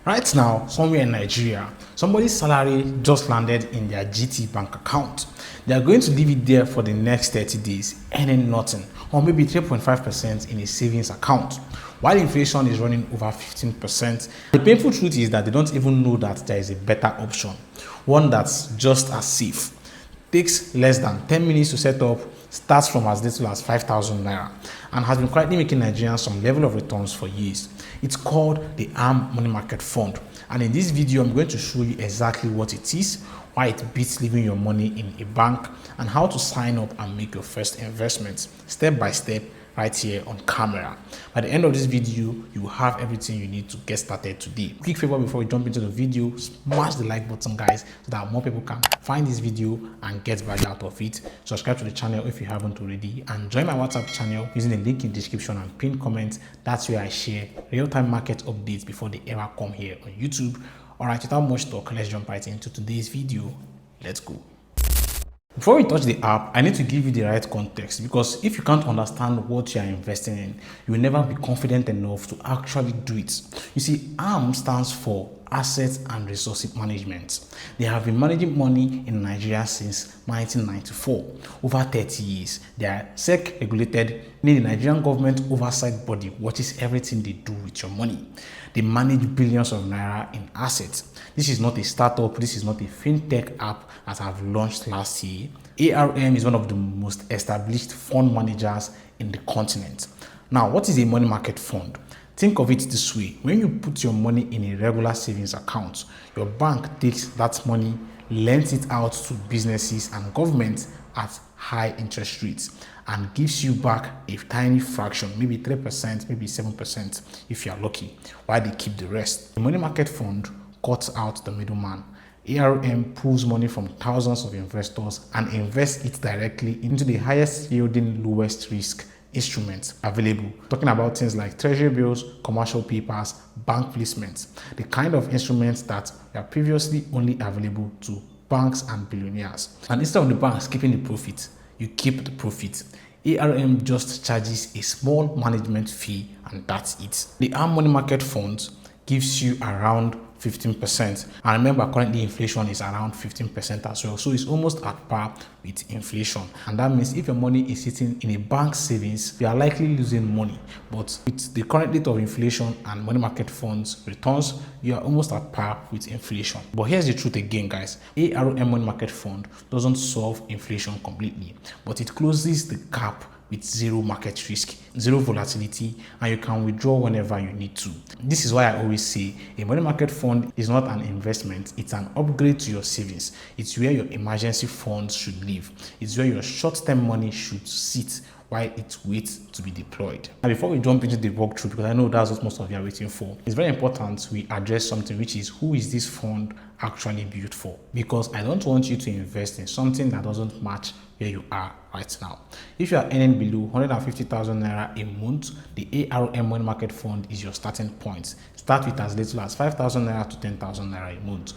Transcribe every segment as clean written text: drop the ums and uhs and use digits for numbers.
Right now, somewhere in Nigeria, somebody's salary just landed in their GT bank account. They are going to leave it there for the next 30 days, earning nothing, or maybe 3.5% in a savings account. While inflation is running over 15%, the painful truth is that they don't even know that there is a better option, one that's just as safe, takes less than 10 minutes to set up, starts from as little as 5,000 naira, and has been quietly making Nigerians some level of returns for years. It's called the ARM Money Market Fund, and in this video I'm going to show you exactly what it is, why it beats leaving your money in a bank, and how to sign up and make your first investment step by step right here on camera. By the end of this video, you will have everything you need to get started today. Quick favor before we jump into the video, smash the like button, guys, so that more people can find this video and get value out of it. Subscribe to the channel if you haven't already, and join my WhatsApp channel using the link in the description and pinned comment. That's where I share real-time market updates before they ever come here on YouTube. Alright, without much talk, let's jump right into today's video. Let's go. Before we touch the app, I need to give you the right context, because if you can't understand what you are investing in, you will never be confident enough to actually do it. You see, ARM stands for Assets and Resources Management. They have been managing money in Nigeria since 1994, over 30 years. They are SEC regulated, meaning the Nigerian government oversight body watches everything they do with your money. They manage billions of naira in assets. This is not a startup, this is not a fintech app that have launched last year. ARM is one of the most established fund managers in the continent. Now, what is a money market fund? Think of it this way: when you put your money in a regular savings account, your bank takes that money, lends it out to businesses and governments at high interest rates, and gives you back a tiny fraction, maybe 3%, maybe 7% if you are lucky, while they keep the rest. The money market fund cuts out the middleman. ARM pulls money from thousands of investors and invests it directly into the highest yielding, lowest risk instruments available. Talking about things like treasury bills, commercial papers, bank placements, the kind of instruments that were previously only available to banks and billionaires. And instead of the banks keeping the profit, you keep the profit. ARM just charges a small management fee, and that's it. The ARM Money Market Fund gives you around 15%, and remember, currently inflation is around 15% as well, so it's almost at par with inflation. And that means if your money is sitting in a bank savings, you are likely losing money, but with the current rate of inflation and money market funds returns, you are almost at par with inflation. But here's the truth again, guys: ARM Money Market Fund doesn't solve inflation completely, but it closes the gap with zero market risk, zero volatility, and you can withdraw whenever you need to. This is why I always say a money market fund is not an investment, it's an upgrade to your savings. It's where your emergency funds should live. It's where your short-term money should sit while it waits to be deployed. Now, before we jump into the walkthrough, because I know that's what most of you are waiting for, it's very important we address something, which is, who is this fund actually built for? Because I don't want you to invest in something that doesn't match where you are right now. If you are earning below 150,000 naira a month, the ARM Money Market Fund is your starting point. Start with as little as 5,000 naira to 10,000 naira a month.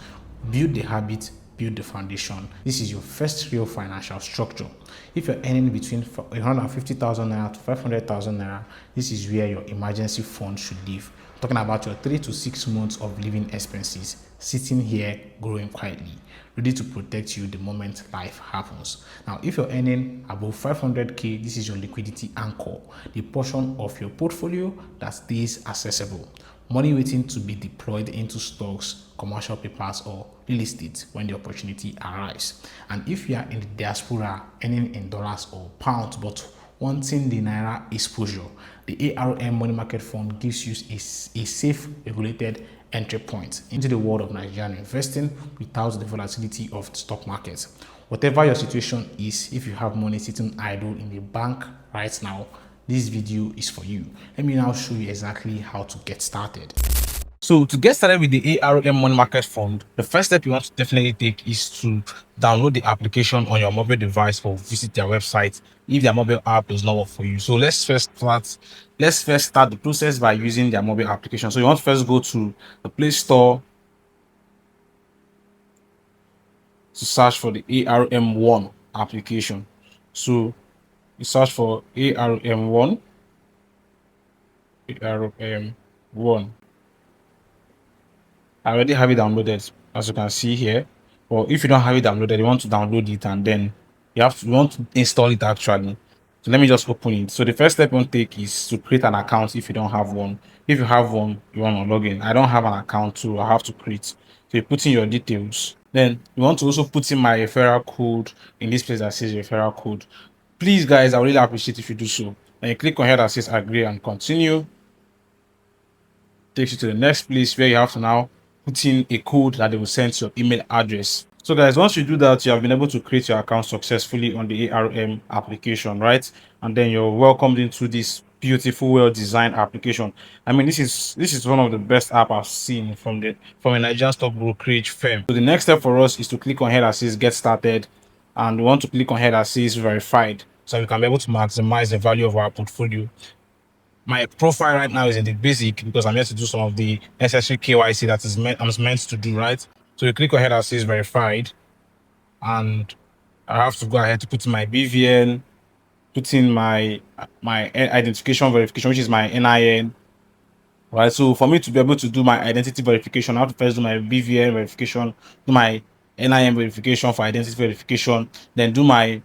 Build the habit, build the foundation. This is your first real financial structure. If you're earning between 150,000 naira to 500,000 naira, this is where your emergency fund should live. Talking about your 3 to 6 months of living expenses, sitting here growing quietly, ready to protect you the moment life happens. Now, if you're earning above 500k, this is your liquidity anchor, the portion of your portfolio that stays accessible, money waiting to be deployed into stocks, commercial papers, or real estate when the opportunity arrives. And if you are in the diaspora, earning in dollars or pounds but wanting the naira exposure, the ARM Money Market Fund gives you a safe, regulated entry point into the world of Nigerian investing without the volatility of the stock market. Whatever your situation is, if you have money sitting idle in the bank right now, this video is for you. Let me now show you exactly how to get started. So to get started with the ARM Money Market Fund, the first step you want to definitely take is to download the application on your mobile device or visit their website if their mobile app does not work for you. So let's first start the process by using their mobile application. So you want to first go to the Play Store to search for the ARM1 application. So you search for ARM1. I already have it downloaded, as you can see here. Or if you don't have it downloaded, you want to download it, and then you want to install it actually. So let me just open it. So the first step you want to take is to create an account if you don't have one. If you have one, you want to log in. I don't have an account, so I have to create. So you put in your details. Then you want to also put in my referral code in this place that says referral code. Please, guys, I really appreciate if you do so. Then you click on here that says agree and continue. Takes you to the next place where you have to now put in a code that they will send to your email address. So guys, once you do that, you have been able to create your account successfully on the ARM application, right? And then you're welcomed into this beautiful, well-designed application. I mean, this is one of the best app I've seen from a Nigerian stock brokerage firm. So the next step for us is to click on here that says get started, and we want to click on here that says verified, so we can be able to maximize the value of our portfolio. My profile right now is in the basic because I'm here to do some of the necessary KYC that I'm meant to do, right? So you click on here that says verified, and I have to go ahead to put in my BVN, put in my identification verification, which is my NIN, right? So for me to be able to do my identity verification, I have to first do my BVN verification, do my NIN verification for identity verification, then do my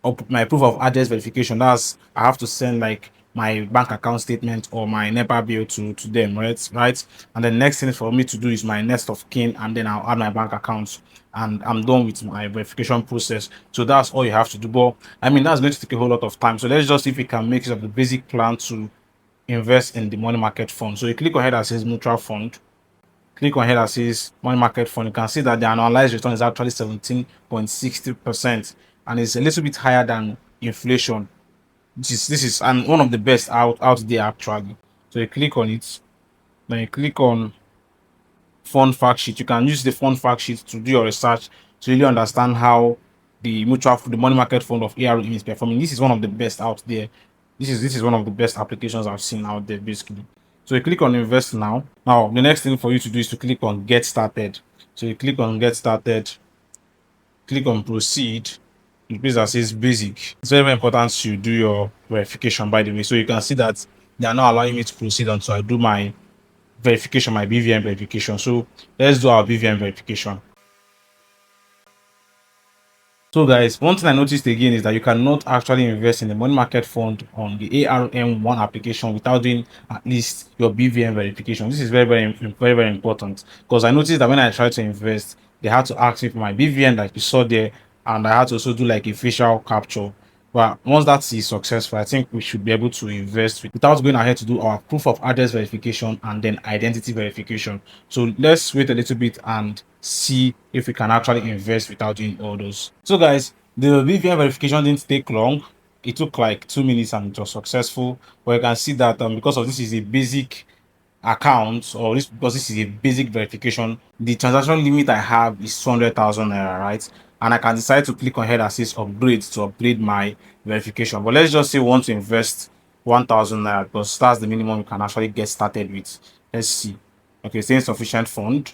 proof of address verification. That's I have to send like my bank account statement or my NEPA bill to them, right? And the next thing for me to do is my next of kin, and then I'll add my bank accounts, and I'm done with my verification process. So that's all you have to do. But I mean, that's going to take a whole lot of time. So let's just see if we can make use of the basic plan to invest in the money market fund. So you click on here that says mutual fund. Click on here that says money market fund. You can see that the annualized return is actually 17.60%, and it's a little bit higher than inflation. This is and one of the best out there actually. So you click on it, then you click on fund fact sheet. You can use the fund fact sheet to do your research to really understand how the money market fund of ARM is performing. This is one of the best out there. This is one of the best applications I've seen out there basically. So you click on invest now. Now the next thing for you to do is to click on get started. So you click on get started, click on proceed. The place that says basic. It's very, very important to do your verification, by the way. So you can see that they are not allowing me to proceed until I do my verification, my BVN verification. So let's do our BVN verification. So guys, one thing I noticed again is that you cannot actually invest in the money market fund on the ARM1 application without doing at least your BVN verification. This is very, very important, because I noticed that when I tried to invest, they had to ask me for my BVN like you saw there, and I had to also do like a facial capture. But once that is successful, I think we should be able to invest without going ahead to do our proof of address verification and then identity verification. So let's wait a little bit and see if we can actually invest without doing all those. So guys, the BVN verification didn't take long. It took like 2 minutes and it was successful. But you can see that because of this is a basic account, or this because this is a basic verification, the transaction limit I have is 200,000 naira, right? And I can decide to click on here that says upgrade to upgrade my verification. But let's just say we want to invest 1,000 naira because that's the minimum you can actually get started with. Let's see. Okay, say insufficient fund.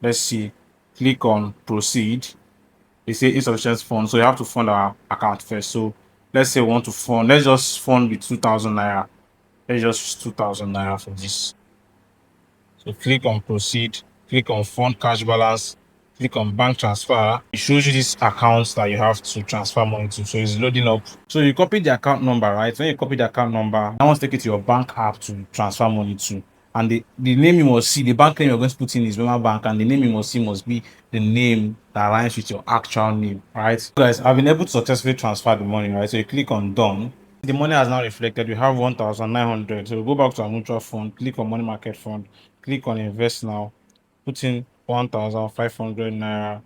Let's see. Click on proceed. They say insufficient fund, so you have to fund our account first. So let's say we want to fund. Let's just fund with 2,000 naira. Let's just use 2,000 naira for this. So click on proceed, click on fund cash balance, click on bank transfer. It shows you these accounts that you have to transfer money to. So it's loading up. So you copy the account number, right? When you copy the account number, I want to take it to your bank app to transfer money to. And the name you must see, the bank name you're going to put in is Wema Bank, and the name you must see must be the name that aligns with your actual name, right? So guys, I've been able to successfully transfer the money, right? So you click on done. The money has now reflected. We have 1,900. So we'll go back to our mutual fund, click on money market fund, click on invest now, put in 1,500 naira,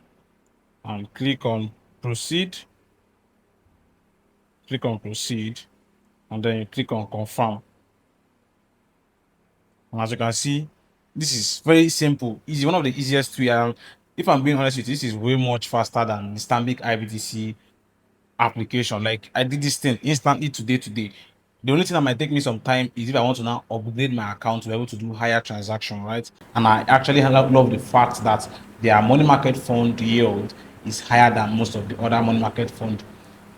and click on proceed. Click on proceed, and then you click on confirm. And as you can see, this is very simple, easy, one of the easiest way. If I'm being honest with you, this is way much faster than the Stanbic IBTC application. Like I did this thing instantly today. The only thing that might take me some time is if I want to now upgrade my account to be able to do higher transaction, right? And I actually love the fact that their money market fund yield is higher than most of the other money market fund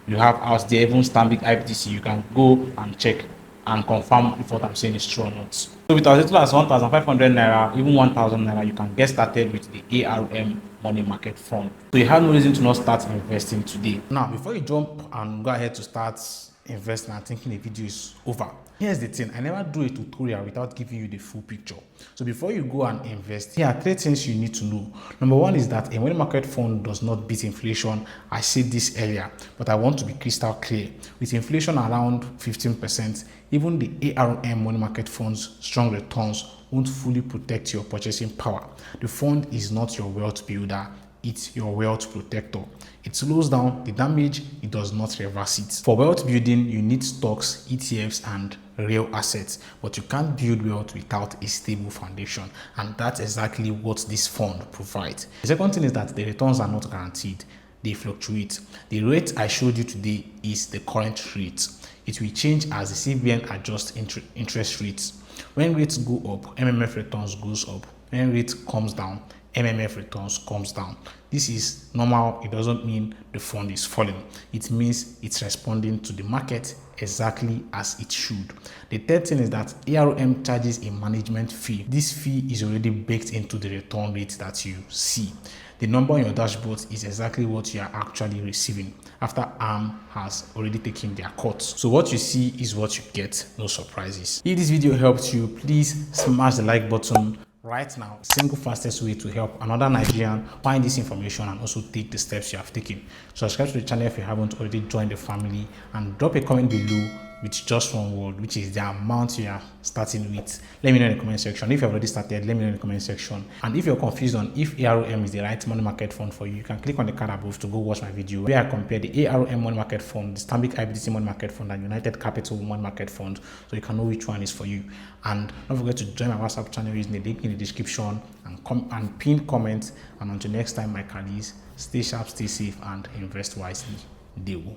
you have out there. Even Stanbic IBTC, you can go and check. and confirm if what I'm saying is true or not. So with as little as 1,500 naira, even 1,000 naira, you can get started with the ARM money market fund. So you have no reason to not start investing today. Now, before you jump and go ahead to start investing and thinking the video is over, here's the thing: I never do a tutorial without giving you the full picture. So before you go and invest, here are 3 things you need to know. Number 1 is that a money market fund does not beat inflation. I said this earlier, but I want to be crystal clear. With inflation around 15%, even the ARM money market fund's strong returns won't fully protect your purchasing power. The fund is not your wealth builder, it's your wealth protector. It slows down the damage, it does not reverse it. For wealth building, you need stocks, ETFs, and real assets, but you can't build wealth without a stable foundation, and that's exactly what this fund provides. The second thing is that the returns are not guaranteed, they fluctuate. The rate I showed you today is the current rate. It will change as the CBN adjusts interest rates. When rates go up, MMF returns goes up. When rate comes down, MMF returns comes down. This is normal. It doesn't mean the fund is falling. It means it's responding to the market exactly as it should. The third thing is that ARM charges a management fee. This fee is already baked into the return rate that you see. The number on your dashboard is exactly what you are actually receiving after ARM has already taken their cut. So what you see is what you get, no surprises. If this video helped you, please smash the like button right now. Single fastest way to help another Nigerian find this information and also take the steps you have taken. Subscribe to the channel if you haven't already joined the family, and drop a comment below with just one word, which is the amount you are starting with. Let me know in the comment section. If you have already started, let me know in the comment section. And if you're confused on if ARM is the right money market fund for you, you can click on the card above to go watch my video where I compare the ARM money market fund, the Stanbic IBTC money market fund, and United Capital money market fund, so you can know which one is for you. And don't forget to join my WhatsApp channel using the link in the description and pin comment. And until next time, my colleagues, stay sharp, stay safe, and invest wisely. Deal.